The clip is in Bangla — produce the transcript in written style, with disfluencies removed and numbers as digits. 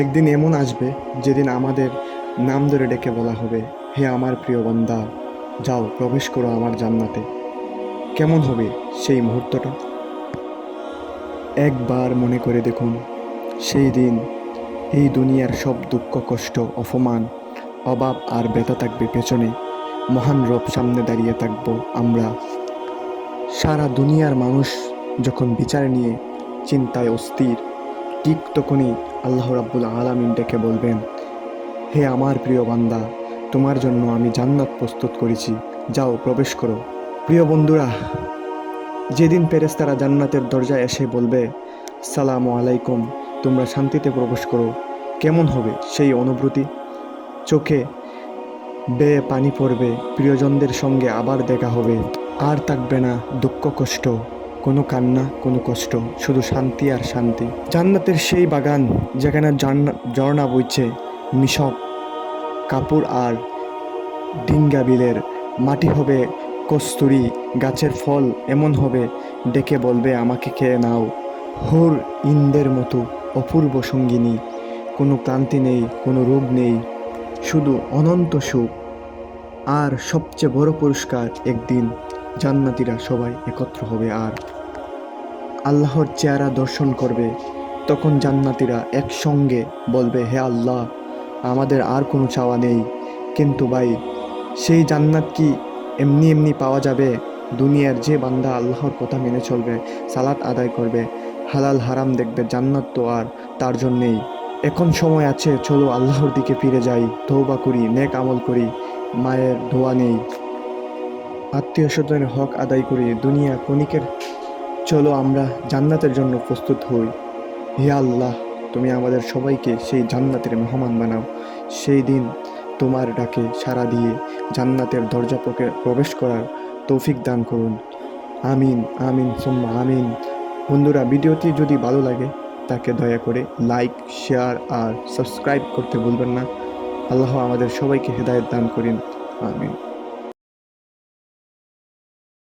একদিন এমন আসবে যেদিন আমাদের নাম ধরে ডেকে বলা হবে, হে আমার প্রিয় বান্দা, যাও প্রবেশ করো আমার জান্নাতে। কেমন হবে সেই মুহূর্তটা? একবার মনে করে দেখুন, সেই দিন এই দুনিয়ার সব দুঃখ কষ্ট অপমান অভাব আর ব্যথা থাকবে পেছনে, মহান রব সামনে দাঁড়িয়ে থাকবো আমরা। সারা দুনিয়ার মানুষ যখন বিচার নিয়ে চিন্তায় অস্থির, ঠিক তখনই আল্লাহ রাব্বুল আলামিন ডেকে বলবেন, হে আমার প্রিয় বান্দা, তোমার জন্য আমি জান্নাত প্রস্তুত করেছি, যাও প্রবেশ করো। প্রিয় বন্ধুরা, যেদিন ফেরেশতারা জান্নাতের দরজায় এসে বলবে, সালামু আলাইকুম, তোমরা শান্তিতে প্রবেশ করো, কেমন হবে সেই অনুভূতি? চোখে বেয়ে পানি পড়বে, প্রিয়জনদের সঙ্গে আবার দেখা হবে, আর থাকবে না দুঃখ কষ্ট, কোনো কান্না কোনো কষ্ট, শুধু শান্তি আর শান্তি। জান্নাতের সেই বাগান যেখানে ঝর্ণা বইছে, মিশক কাপুর আর ডিঙ্গা বিলের মাটি হবে কস্তুরী, গাছের ফল এমন হবে ডেকে বলবে, আমাকে খেয়ে নাও। হুর ইন্দের মতো অপূর্ব সঙ্গিনী, কোনো ক্লান্তি নেই, কোনো রোগ নেই, শুধু অনন্ত সুখ। আর সবচেয়ে বড় পুরস্কার, একদিন জান্নাতীরা সবাই একত্র হবে আর আল্লাহর চেহারা দর্শন করবে। তখন জান্নাতীরা একসঙ্গে বলবে, হে আল্লাহ, আমাদের আর কোনো চাওয়া নেই। কিন্তু ভাই, সেই জান্নাত কি এমনি এমনি পাওয়া যাবে? দুনিয়ার যে বান্দা আল্লাহর কথা মেনে চলবে, সালাত আদায় করবে, হালাল হারাম দেখবে, জান্নাত তো আর তার জন্যেই। এখন সময় আছে, চলো আল্লাহর দিকে ফিরে যাই, তওবা করি, নেক আমল করি, মায়ের দোয়া নেই, আত্মীয় স্বজনের হক আদায় করি, দুনিয়া ক্ষণিকের, চলো আমরা জান্নাতের জন্য প্রস্তুত হই। হে আল্লাহ, তুমি আমাদের সবাইকে সেই জান্নাতের মেহমান বানাও। সেই দিন তোমার ডাকে সাড়া দিয়ে জান্নাতের দরজা প্রবেশ করার তৌফিক দান করুন। আমিন আমিন সুম্মা আমিন। বন্ধুরা, ভিডিওটি যদি ভালো লাগে তাকে দয়া করে লাইক, শেয়ার আর সাবস্ক্রাইব করতে ভুলবেন না। আল্লাহ আমাদের সবাইকে হেদায়েত দান করেন। আমিন।